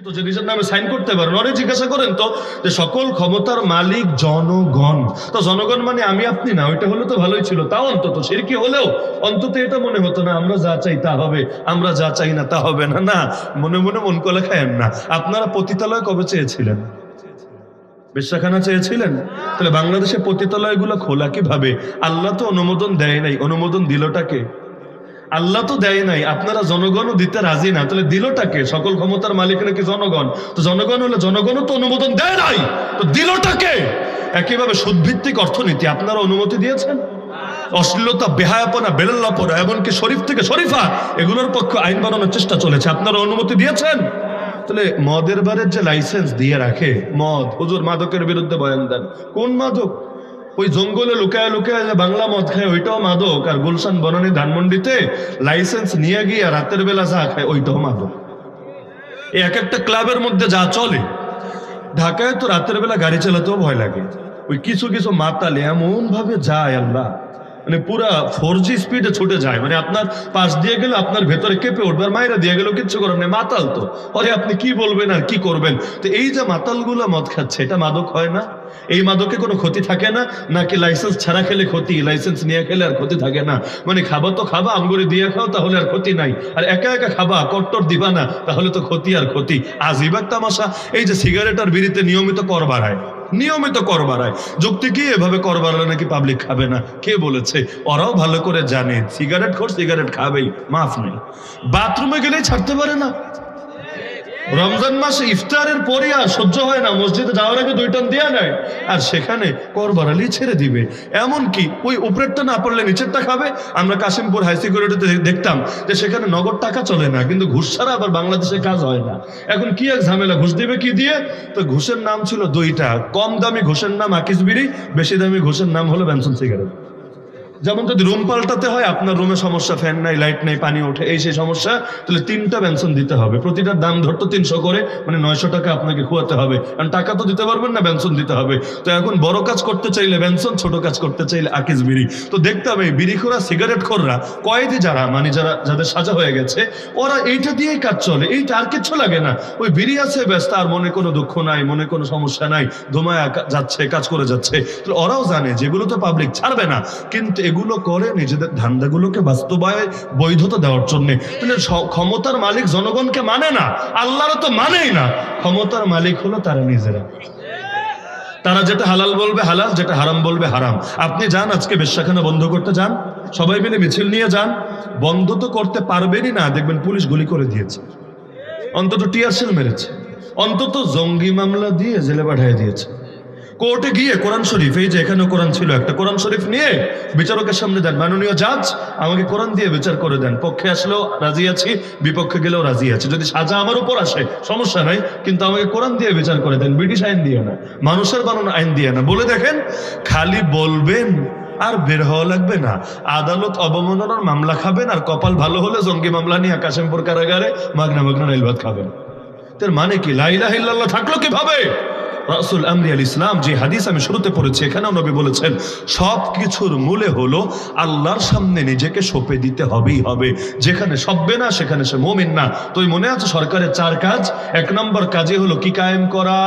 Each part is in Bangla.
তো যে নিজের নামে সাইন করতে পারেন, অনেক জিজ্ঞাসা করেন তো যে সকল ক্ষমতার মালিক জনগণ, তো জনগণ মানে আমি আপনি না, ওইটা হলে তো ভালোই ছিল। তাও অন্তত শিরকি হলেও অন্তত এটা মনে হতো না আমরা যা চাই তা হবে, আমরা যা চাই না তা হবে না। না, মনে মনে মন কলে খায়েন না। আপনারা পতিতালয় কবে চেয়েছিলেন? বেশ্যাখানা চেয়েছিলেন? তাহলে বাংলাদেশে পতিতালয়গুলো খোলা কিভাবে? আল্লাহ তো অনুমোদন দেয় নাই, অনুমোদন দিলটাকে? আল্লাহ তো দেয় নাই, আপনারা জনগণও দিতে রাজি না, তাহলে দিলটাকে? সকল ক্ষমতার মালিক নাকি জনগণ, তো জনগণ হলে জনগণও তো অনুমোদন দেয় নাই, তো দিলটাকে? একইভাবে সুদভিত্তিক অর্থনীতি আপনারা অনুমতি দিয়েছেন? অশ্লীলতা, বেহায়াপনা, বেলাল্লাপনা, এমনকি শরীফ থেকে শরীফা, এগুলোর পক্ষে আইন বানানোর চেষ্টা চলেছে, আপনারা অনুমতি দিয়েছেন? তাহলে মদের বারের যে লাইসেন্স দিয়ে রাখে, মদ, হুজুর মাদকের বিরুদ্ধে বয়ান দেন, কোন মাদক? ওই জঙ্গলে লুকায় লুকায় যে বাংলা মদ খায় ওইটাও মাদক, আর গুলশান বনানী ধানমন্ডিতে লাইসেন্স নিয়ে গিয়ে রাতের বেলা যা খায় ওইটাও মাদক। এক একটা ক্লাবের মধ্যে যা চলে, ঢাকায় তো রাতের বেলা গাড়ি চালাতেও ভয় লাগে। ওই কিছু কিছু মাতালে এমন ভাবে যায়, আল্লাহ, মানে পুরা 4G স্পিডে ছুটে যায়, মানে আপনার পাশ দিয়ে গেলে আপনার ভেতরে কেঁপে উঠবে, আর মায়েরা দিয়ে গেলেও কিচ্ছু করেন না, মাতাল তো। আরে আপনি কি বলবেন আর কি করবেন? তো এই যে মাতালগুলো মদ খাচ্ছে, এটা মাদক হয় না? এই মাদকে কোনো ক্ষতি থাকে না? নাকি লাইসেন্স ছাড়া খেলে ক্ষতি, লাইসেন্স নিয়ে খেলে আর ক্ষতি থাকে না? মানে খাবা তো খাবা, আমগুড়ি দিয়ে খাও, তাহলে আর ক্ষতি নাই। আর একা একা খাবা, কট্টর দিবা না, তাহলে তো ক্ষতি আর ক্ষতি। আজিবার তামাশা, এই যে সিগারেট আর বিড়িতে নিয়মিত কর বাড়ায়, নিয়মিত কর বাড়ায়, যুক্তি কি এভাবে কর বাড়ালে নাকি পাবলিক খাবে না? কে বলেছে? ওরাও ভালো করে জানে সিগারেট খোর সিগারেট খাবেই, মাফ নেই। বাথরুমে গেলেই ছাড়তে পারে না। রমজান মাসে ইফতারের পরে আর সহ্য হয় না, মসজিদে যাওয়ার আগে 2 টান দিয়া নেয়, আর সেখানে কর বাড়ালেই ছেড়ে দিবে। এমন কি ওই উপরেরটা না পারলে নিচেরটা খাবে। আমরা কাশিমপুর হাই সিকিউরিটিতে দেখতাম যে সেখানে নগদ টাকা চলে না, কিন্তু ঘুষ ছাড়া আবার বাংলাদেশে কাজ হয় না। এখন কি এক ঝামেলা, ঘুষ দিবে কি দিয়ে? তো ঘুষের নাম ছিল 2টা, কম দামি ঘুষের নাম আকিস বিড়ি, বেশি দামি ঘুষের নাম হলো বেনসন সিগারেট। যেমন যদি রুম পাল্টাতে হয়, আপনার রুমে সমস্যা, ফ্যান নাই, লাইট নাই, পানি ওঠে, এই সেই সমস্যা, তাহলে 3টা বেনসন দিতে হবে। প্রতিটার দাম ধরতো 300 করে, মানে 900 টাকা আপনাকে খোয়াতে হবে, কারণ টাকা তো দিতে পারবেন না, বেনসন দিতে হবে। তো এখন বড় কাজ করতে চাইলে বেনসন, ছোট কাজ করতে চাইলে আকিস বিড়ি। তো দেখতাম এই বিড়িখোরা, সিগারেট খোররা, কয়েদি যারা, মানে যাদের সাজা হয়ে গেছে, ওরা এইটা দিয়েই কাজ চলে, এইটা আর কিচ্ছু লাগে না। ওই বিড়ি আছে ব্যস্ত, আর মনে কোনো দুঃখ নাই, মনে কোনো সমস্যা নাই, ধুমায় যাচ্ছে, কাজ করে যাচ্ছে। তো ওরাও জানে যেগুলো তো পাবলিক ছাড়বে না, কিন্তু এগুলো করে নিজেদের ধান্দাগুলোকে বাস্তবায়ন, বৈধতা দেওয়ার জন্য। তাহলে ক্ষমতার মালিক জনগণকে মানে না, আল্লাহরা তো মানেই না। ক্ষমতার মালিক হলো তারা নিজেরা। তারা যেটা হালাল বলবে হালাল, যেটা হারাম বলবে হারাম। আপনি যান আজকে বেশ্যাখানা বন্ধ করতে, যান, সবাই মিলে মিছিল নিয়ে যান, বন্ধ তো করতে পারবেনই না, দেখবেন পুলিশ গুলি করে দিয়েছে, অন্তত টিয়ার সেল মেরেছে, অন্তত জঙ্গি মামলা দিয়ে জেলে পাঠিয়ে দিয়েছে। কোর্টে গিয়ে কোরআন শরীফ, এই যে এখানে কোরআন ছিল, একটা কোরআন শরীফ নিয়ে বিচারকের সামনে দেন, মাননীয় জাজ আমাকে কোরআন দিয়ে বিচার করে দেন, পক্ষে আসলেও রাজি আছি, বিপক্ষে গেলেও রাজি আছি, যদি সাজা আমার উপর আসে সমস্যা নাই, কিন্তু আমাকে কোরআন দিয়ে বিচার করে দেন, ব্রিটিশ আইন দিয়ে না, মানুষের বানানো আইন দিয়ে না। বলে দেখেন, খালি বলবেন আর বের হওয়া লাগবে না, আদালত অবমাননার মামলা খাবেন, আর কপাল ভালো হলে জঙ্গি মামলা নিয়ে কাশিমপুর কারাগারে মাগনা মাগনা রেলভাত খাবেন। তার মানে কি? লা ইলাহা ইল্লাল্লাহ থাকলো কিভাবে? রাসূল আমরি আল ইসলাম যে হাদিস আমি শুরুতে পড়েছি, এখানেও নবী বলেছেন সব কিছুর মূলে হলো আল্লাহর সামনে নিজেকে সঁপে দিতে হবেই হবে। যেখানে সঁপবে না সেখানে সে মুমিন না। তো মনে আছে সরকারের 4 কাজ? 1 নম্বর কাজে হলো কি কায়েম করা,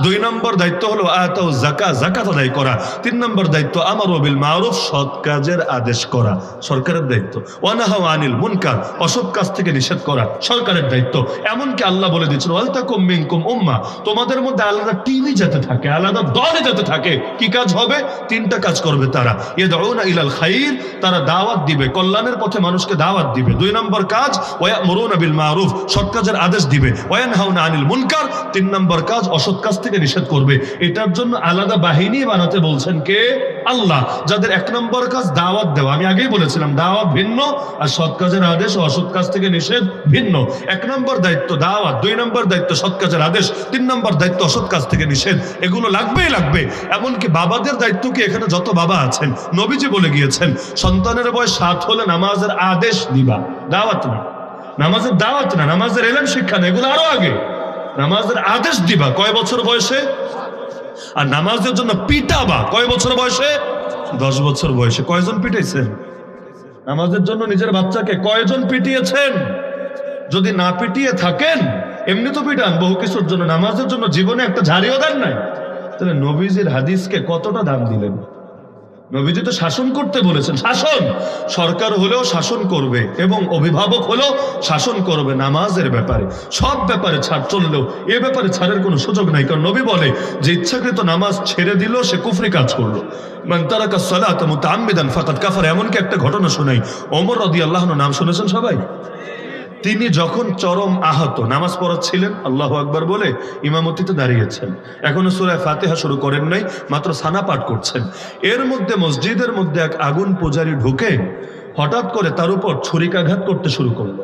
2 নম্বর দায়িত্ব হলো আতাউ যাকাত, যাকাত আদায় করা, 3 নম্বর দায়িত্ব আমারু বিল মারুফ, সৎ কাজের আদেশ করা, সরকারের দায়িত্ব, ওয়া নাহাউ আনিল মুনকার, অসৎ কাজ থেকে নিষেধ করা, সরকারের দায়িত্ব। এমনকি আল্লাহ বলে দিয়েছেন ওয়াল তাকুম মিনকুম উম্মাহ, তোমাদের মধ্যে আলাদা টিমই যেতে থাকে, আলাদা দলে যেতে থাকে। কি কাজ হবে? 3টা কাজ করবে তারা। ইয়াদউনা ইলাল খাইর, তারা দাওয়াত দিবে, কল্যাণের পথে মানুষকে দাওয়াত দিবে। 2 নম্বর কাজ ওয়া ইয়ামুরুনা বিল মারুফ, সৎ কাজের আদেশ দিবে। ওয়া ইয়ানহাউনা আনিল মুনকার, 3 নম্বর কাজ অসৎ কাজ থেকে নিষেধ করবে। এটার জন্য আলাদা বাহিনী বানাতে বলছেন কে? আল্লাহ। যাদের 1 নম্বর কাজ দাওয়াত দেওয়া, আমি আগেই বলেছিলাম দাওয়াত ভিন্ন আর সৎ কাজের আদেশ ও অসৎ কাজ থেকে নিষেধ ভিন্ন। 1 নম্বর দায়িত্ব দাওয়াত, 2 নম্বর দায়িত্ব সৎ কাজের আদেশ, 3 নম্বর দায়িত্ব অসৎ কাজ থেকে নিষেধ। এগুলো লাগবেই লাগবে। এমনকি বাবাদের দায়িত্ব কি? এখানে যত বাবা আছেন, নবীজি বলে গিয়েছেন সন্তানের বয়স 7 হলে নামাজের আদেশ দিবা, দাওয়াত না, নামাজের দাওয়াত না, নামাজের এলেম শিক্ষা না, এগুলো আরো আগে। নামাজের আদেশ দিবা কয় বছর বয়সে? আর নামাজের জন্য পিটাবা কয় বছর বয়সে? 10 বছর বয়সে। কয়জন পিটাইছেন নামাজের জন্য নিজের বাচ্চাকে? কয়জন পিটিয়েছেন? যদি না পিটিয়ে থাকেন এমনি তো পিটান বহু কিছুর জন্য, নামাজের জন্য জীবনে একটা ঝাড়িও দেন নাই। তাহলে নবীজির হাদিসকে কতটা দাম দিলেন? নবীজি তো শাসন করতে বলেছেন, শাসন সরকার হলেও শাসন করবে এবং অভিভাবক হলেও শাসন করবে নামাজের ব্যাপারে, সব ব্যাপারে ছাড় চললেও এ ব্যাপারে ছাড়ের কোনো সুযোগ নাই। কারণ নবী বলে যে ইচ্ছাকৃত নামাজ ছেড়ে দিল সে কুফরি কাজ করলো, মান তারাকা সালাতা মুতাআম্মিদান ফাকাদ কাফার। এমনকি একটা ঘটনা শোনাই, ওমর রাদিয়াল্লাহু আনহু, নাম শুনেছেন সবাই? তিনি যখন চরম আহত নামাজ পড়াচ্ছিলেন, আল্লাহু আকবার বলে ইমামতিতে দাঁড়িয়েছেন, এখনো সূরা ফাতিহা শুরু করেন নাই, মাত্র সানা পাঠ করছেন। এর মধ্যে মসজিদের মধ্যে এক আগুন পূজারী ঢুকে হঠাৎ করে তার উপর ছুরিকাঘাত করতে শুরু করলো।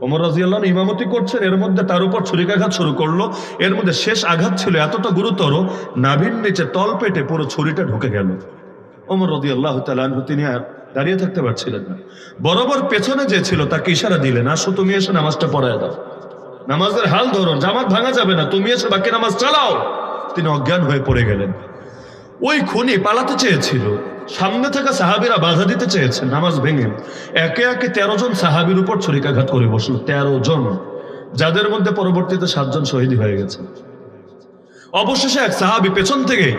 ওমর রাদিয়াল্লাহু আনহু ইমামতি করছেন, এর মধ্যে তার উপর ছুরিকাঘাত শুরু করলো। এর মধ্যে শেষ আঘাত ছিল এতটা গুরুতর, নাভির নিচে তল পেটে পুরো ছুরিটা ঢুকে গেল। ওমর রাদিয়াল্লাহু তাআলা আনহু তিনি আর দাঁড়িয়ে থাকতে পারছিলেন না, বরাবর পেছনে যে ছিল তাকে ইশারা দিলেন, আসো তুমি এসে নামাজটা পড়ায় দাও, নামাজের হাল ধরো, জামাত ভাঙা যাবে না, তুমি এসে বাকি নামাজ চালাও। তিনি অজ্ঞান হয়ে পড়ে গেলেন। ওই খুনি পালাতে চেয়েছিল, সামনে থাকা সাহাবীরা বাধা দিতে চেয়েছেন, নামাজ ভেঙে একে একে 13 জন সাহাবীর উপর ছুরিকাঘাত করে বসলো। 13 জন, যাদের মধ্যে পরবর্তীতে 7 জন শহীদ হয়ে গেছে। অবশেষে এক সাহাবী পেছন থেকে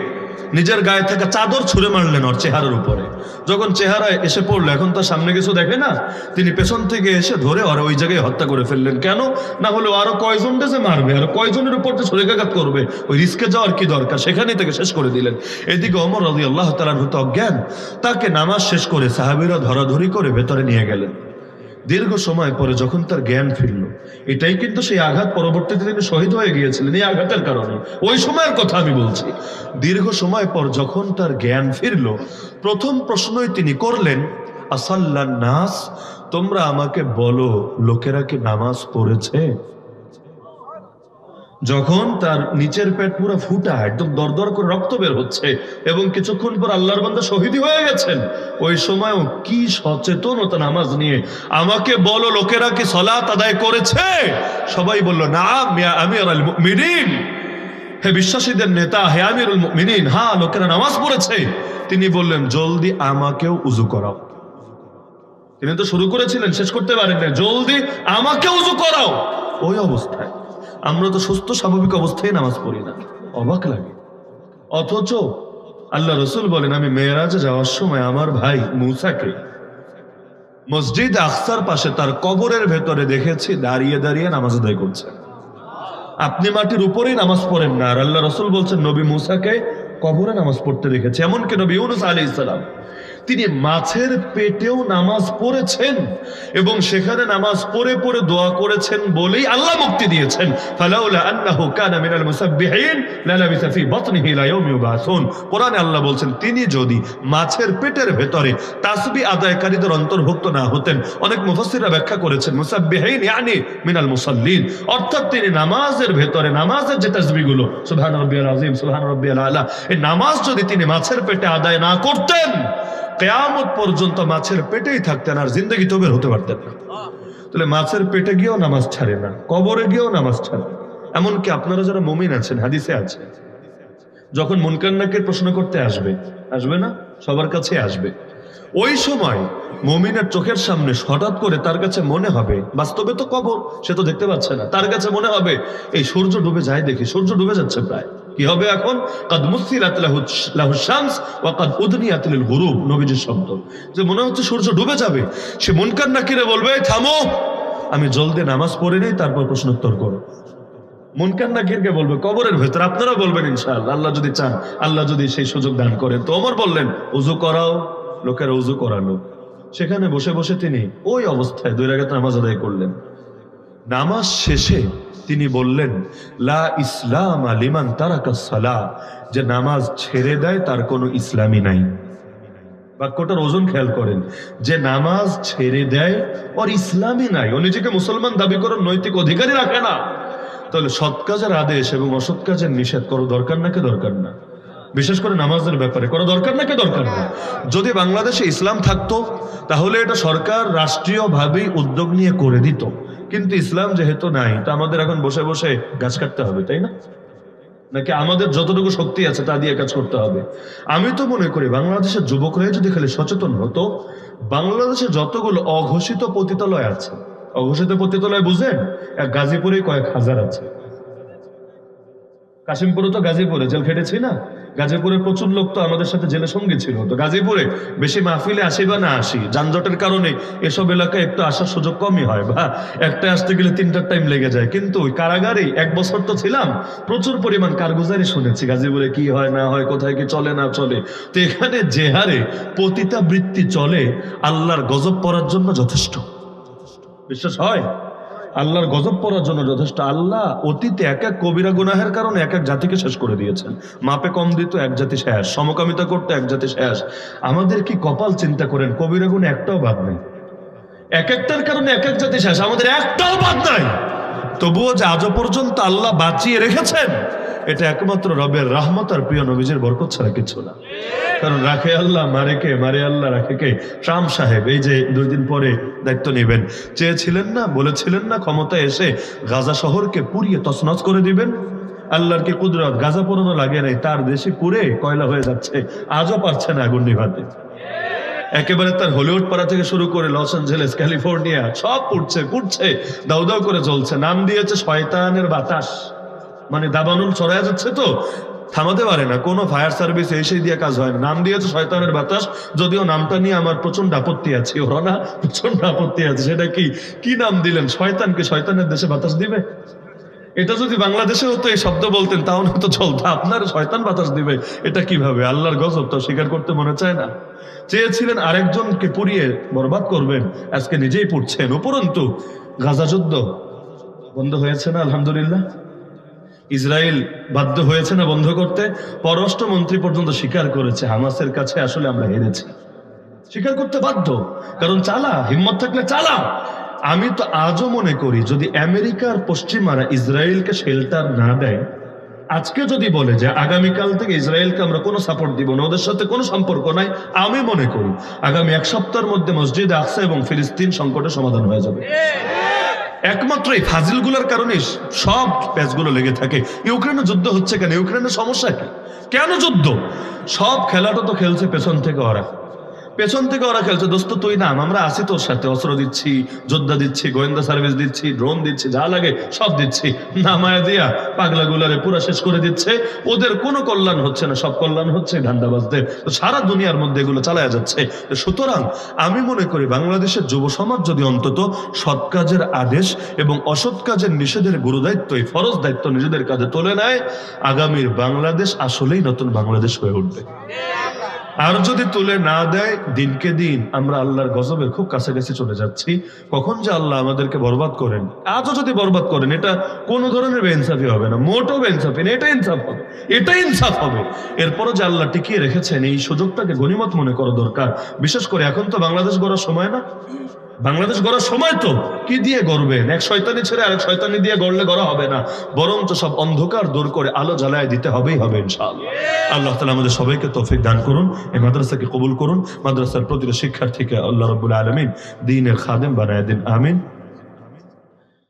নিজের গায়ে থাকা চাদর ছুঁড়ে মারলেন ওর চেহারার উপরে। যখন চেহারায় এসে পড়লো, এখন তার সামনে কিছু দেখে না, তিনি পেছন থেকে এসে ধরে আর ওই জায়গায় হত্যা করে ফেললেন। কেন না হলে আরো কয়জনটা যে মারবে, আর কয়জনের উপর যে ছুরিকাঘাত করবে, ওই রিস্কে যাওয়ার কি দরকার, সেখানেই থেকে শেষ করে দিলেন। এদিকে ওমর রাদিয়াল্লাহু তাআলা আনহু অজ্ঞান, তাকে নামাজ শেষ করে সাহাবীরা ধরাধরি করে ভেতরে নিয়ে গেলেন। দীর্ঘ সময় পরে যখন তার জ্ঞান ফিরল, এটাই কিন্তু সেই আঘাত, পরবর্তীতে তিনি শহীদ হয়ে গিয়েছিলেন এই আঘাতের কারণে, ওই সময়ের কথা আমি বলছি। দীর্ঘ সময় পর যখন তার জ্ঞান ফিরল, প্রথম প্রশ্নই তিনি করলেন, আসাল্লান নাস, তোমরা আমাকে বলো লোকেরা কি নামাজ পড়েছে? যখন তার নিচের পেট পুরো ফুটা, একদম দরদর করে রক্ত বের হচ্ছে এবং কিছুক্ষণ পর আল্লাহর বান্দা শহীদই হয়ে গেছেন, ওই সময়ও কি সচেতনতা নামাজ নিয়ে, আমাকে বলো লোকেরা কি সালাত আদায় করেছে? সবাই বলল নাম ইয়া আমিরুল মুমিনিন, হে বিশ্বাসীদের নেতা, হে আমিরুল মুমিনিন, হ্যাঁ লোকেরা নামাজ পড়েছে। তিনি বললেন জলদি আমাকেও উযু করাও। তিনি তো শুরু করেছিলেন, শেষ করতে পারেন না, জলদি আমাকে উযু করাও। ওই অবস্থায় আমরা তো সুস্থ স্বাভাবিক অবস্থায় নামাজ পড়ি না, অবাক লাগে। অথচ আল্লাহ রসুল বলেন, আমি মেরাজে যাওয়ার সময় আমার ভাই মুসাকে মসজিদ আকসার পাশে তার কবরের ভেতরে দেখেছি দাঁড়িয়ে দাঁড়িয়ে নামাজ আদায় করছে। আপনি মাটির উপরেই নামাজ পড়েন না, আর আল্লাহ রসুল বলছেন নবী মুসাকে কবরে নামাজ পড়তে দেখেছে। এমনকি নবী ইউনূস আলাইহিস সালাম তিনি মাছের পেটেও নামাজ পড়েছেন এবং সেখানে নামাজ পড়ে পড়ে দোয়া করেছেন বলেই আল্লাহ মুক্তি দিয়েছেন। ফালাউলা আন্নাহু কানা মিনাল মুসাব্বিহিন লালাবিসা ফি বাতনিহি ইলা ইয়াউমি ইউবাসুন। কোরআনে আল্লাহ বলছেন তিনি যদি মাছের পেটের ভেতরে তাসবিহ আদায়কারীদের অন্তর্ভুক্ত না হতেন, অনেক মুফাসসিররা ব্যাখ্যা করেছেন মুসাব্বিহিন ইয়ানি মিনাল মুসাল্লিন, অর্থাৎ তিনি নামাজের ভেতরে নামাজের যে তাসবিহগুলো সুবহান রাব্বিয়াল আযীম, সুবহান রাব্বিয়াল আলা, এই নামাজ যদি তিনি মাছের পেটে আদায় না করতেন, কিয়ামত পর্যন্ত মাছের পেটেই থাকতেন আর জিন্দেগিতে বের হতে পারতেন না। তাহলে মাছের পেটে গিয়েও নামাজ ছাড়ে না, কবরে গিয়েও নামাজ ছাড়ে। এমনকি আপনারা যারা মুমিন আছেন, হাদিসে আছে, যখন মুনকার নাকির প্রশ্ন করতে আসবে, আসবে না, সবার কাছে আসবে, ওই সময় মুমিনের চোখের সামনে হঠাৎ করে তার কাছে মনে হবে, বাস্তবে তো কবর, সে তো দেখতে পাচ্ছে না, তার কাছে মনে হবে এই সূর্য ডুবে যায়, দেখি সূর্য ডুবে যাচ্ছে প্রায়, কি হবে এখন? কাদ মুসিলাত লাহু শামস ওয়া কাদ উদনিয়াত লিল গুরুব, নবীজির শব্দ, যে মনে হচ্ছে সূর্য ডুবে যাবে। সে মুনকার নাকিরে বলবে থামো, আমি জলদি নামাজ পড়ে নেই, তারপর প্রশ্ন উত্তর করো। মুনকার নাকিরকে বলবে কবরের ভেতর, আপনারা বলবেন ইনশাআল্লাহ, আল্লাহ যদি চান, আল্লাহ যদি সেই সুযোগ দান করেন। তো ওমর বললেন উযু করাও, লোকেরা উযু করালো। সেখানে বসে বসে তিনি ওই অবস্থায় 2 রাকাত নামাজ আদায় করলেন। নামাজ শেষে তিনি বললেন লা ইসলাম লিমান তারাকাস সালাহ, যে নামাজ ছেড়ে দেয় তার কোনো ইসলামই নাই। বাক্যটার ওজন খেয়াল করেন, যে নামাজ ছেড়ে দেয় ওর ইসলামই নাই, ও নিজেকে মুসলমান দাবি করার নৈতিক অধিকারই রাখে না। তাহলে সৎ কাজের আদেশ এবং অসৎ কাজের নিষেধ করো দরকার নাকি দরকার না? বিশেষ করে নামাজের ব্যাপারে করা দরকার নাকি দরকার না? যদি বাংলাদেশে ইসলাম থাকতো তাহলে এটা সরকার রাষ্ট্রীয়ভাবেই উদ্যোগ নিয়ে করে দিত, কিন্তু ইসলাম যেহেতু নাই, তা আমাদের এখন বসে বসে গাছ কাটতে হবে, তাই না? নাকি আমাদের যতটুকু শক্তি আছে তা দিয়ে কাজ করতে হবে? আমি তো মনে করি বাংলাদেশের যুবকরাই যদি খালি সচেতন হতো, বাংলাদেশে যতগুলো অঘোষিত পতিতালয় আছে, অঘোষিত পতিতালয় বুঝেন, এক গাজীপুরে কয়েক হাজার আছে। কাশিমপুরে তো গাজীপুরে জেল খেটেছি না, গাজীপুরে প্রচুর লোক তো আমাদের সাথে জেলে সঙ্গী ছিল। তো গাজীপুরে বেশি মাহফিলে আসি বা না আসি, যানজটের কারণে এসব এলাকায় একটু আসার সুযোগ কমই হয়, বা একটা আসতে গেলে 3টার টাইম লেগে যায়। কিন্তু ওই কারাগারে 1 বছর তো ছিলাম, প্রচুর পরিমাণ কারগুজারি শুনেছি গাজীপুরে কি হয় না হয়, কোথায় কি চলে না চলে। তো এখানে যে হারে পতিতাবৃত্তি চলে, আল্লাহর গজব পড়ার জন্য যথেষ্ট। বিশ্বাস হয়? আল্লাহর গজব পড়ার জন্য যথেষ্ট। আল্লাহ অতীতে এক এক কবিরা গুনাহের কারণে এক এক জাতিকে শেষ করে দিয়েছেন। মাপে কম দিত এক জাতি শেষ, সমকামিতা করতে এক জাতি শেষ। আমাদের কি কপাল চিন্তা করেন, কবিরা গুনাহ একটাও বাদ নেই। এক একটার কারণে এক এক জাতি শেষ, আমাদের একটাও বাদ নাই। তবুও যে আজও পর্যন্ত আল্লাহ বাঁচিয়ে রেখেছেন, এটা একমাত্র রবের রহমত আর প্রিয় নবীজের বরকত ছাড়া কিছু না। কারণ রাখে আল্লাহ, মারে কে? মারে আল্লাহ, রাখে কে? ট্রাম্প সাহেব এই যে 2 দিন পরে দায়িত্ব নেবেন, চেয়েছিলেন না, বলেছিলেন না ক্ষমতায় এসে গাজা শহরকে পুড়িয়ে তছনছ করে দিবেন। আল্লাহর কি কুদরত, গাজা পোড়ানো লাগে নাই, তার দেশে পুড়ে কয়লা হয়ে যাচ্ছে, আজও পারছে না আগুন নিভাতে। একেবারে তার হলিউড পাড়া থেকে শুরু করে লস অ্যাঞ্জেলেস, ক্যালিফোর্নিয়া সব পুড়ছে পুড়ছে, দাউ দাউ করে জ্বলছে। নাম দিয়েছে শয়তানের বাতাস, মানে দাবানুল ছড়ায় যাচ্ছে তো থামাতে পারে না, কোনো ফায়ার সার্ভিস এসে দিয়ে কাজ হয় না। নাম দিয়েছে শয়তানের বাতাস, যদিও নামটা নিয়ে আমার প্রচন্ড আপত্তি আছে, ওরা না প্রচন্ড আপত্তি আছে। সেটা কি নাম দিলেন? শয়তানকে শয়তানের দেশে বাতাস দিবে? এটা যদি বাংলাদেশে হতো, এই শব্দ বলতেন, তাহলে তো চলতো। আপনার শয়তান বাতাস দিবে, এটা কিভাবে? আল্লাহর গজব তো স্বীকার করতে মনে চায় না। চেয়েছিলেন আরেকজনকে পুড়িয়ে বরবাদ করবেন, আজকে নিজেই পুড়ছেন। উপরন্তু গাজা যুদ্ধ বন্ধ হয়েছে না আলহামদুলিল্লাহ। ইসরায়েল বাধ্য হয়েছে না বন্ধ করতে। পররাষ্ট্রমন্ত্রী পর্যন্ত স্বীকার করেছে হামাসের কাছে আসলে আমরা হেরেছি। স্বীকার করতে বাধ্য, কারণ চালা, হিম্মত থাকলে চালা। আমি তো আজও মনে করি, যদি আমেরিকার পশ্চিমারা ইসরায়েলকে শেল্টার না দেয়, আজকে যদি বলে যে আগামীকাল থেকে ইসরায়েলকে আমরা কোনো সাপোর্ট দিব না, ওদের সাথে কোনো সম্পর্ক নাই, আমি মনে করি আগামী 1 সপ্তাহের মধ্যে মসজিদে আকসা এবং ফিলিস্তিন সংকটের সমাধান হয়ে যাবে। একমাত্র এই ফাজিলগুলোর কারণে সব প্যাচগুলো লেগে থাকে। ইউক্রেনে যুদ্ধ হচ্ছে কেন? ইউক্রেনের সমস্যা কি? কেন যুদ্ধ? সব খেলাটা তো খেলছে পেছন থেকে ওরা, পেছন থেকে ওরা খেলছে। দোস্ত তুই নাম, আমরা আছি তোর সাথে, অস্ত্র দিচ্ছি, যোদ্ধা দিচ্ছি, গোয়েন্দা সার্ভিস দিচ্ছি, ড্রোন দিচ্ছি, যা লাগে সব দিচ্ছি। নামায়া দিয়া পাগলা গুলারে পুরা শেষ করে দিচ্ছে। ওদের কোনো কল্যাণ হচ্ছে না, সব কল্যাণ হচ্ছে ধান্দাবাজদের। তো সারা দুনিয়ার মধ্যে এগুলো চালায়া যাচ্ছে। সুতরাং আমি মনে করি বাংলাদেশের যুব সমাজ যদি অন্তত সৎ কাজের আদেশ এবং অসৎ কাজের নিষেধের গুরুদায়িত্ব, এই ফরজ দায়িত্ব নিজেদের কাঁধে তুলে নেয়, আগামীর বাংলাদেশ আসলেই নতুন বাংলাদেশ হয়ে উঠবে। আর যদি তুলে না দেয়, দিনকে দিন আমরা আল্লাহর গজবের খুব কাছাকাছি চলে যাচ্ছি। কখন যে আল্লাহ আমাদেরকে বরবাদ করেন, আজও যদি বরবাদ করেন, এটা কোন ধরনের বেইনসাফি হবে না, মোটেও বেইনসাফি না, এটা ইনসাফ হবে, এটা ইনসাফ হবে। এরপরও যে আল্লাহ টিকিয়ে রেখেছেন, এই সুযোগটাকে গনিমত মনে করা দরকার। বিশেষ করে এখন তো বাংলাদেশ গড়ার সময় না, বাংলাদেশ গড়ার সময় তো কি দিয়ে গড়বেন? এক শয়তানি ছেড়ে আরেক শয়তানি দিয়ে গড়লে গড়া হবে না, বরঞ্চ সব অন্ধকার দূর করে আলো জ্বালায় দিতে হবেই হবে ইনশাআল্লাহ। আল্লাহ তাআলা আমাদের সবাইকে তৌফিক দান করুন, এই মাদ্রাসাকে কবুল করুন, মাদ্রাসার প্রতিটা শিক্ষার্থীকে আল্লাহ রাব্বুল আলামিন দ্বীনের খাদেম বানায় দিন, আমিন।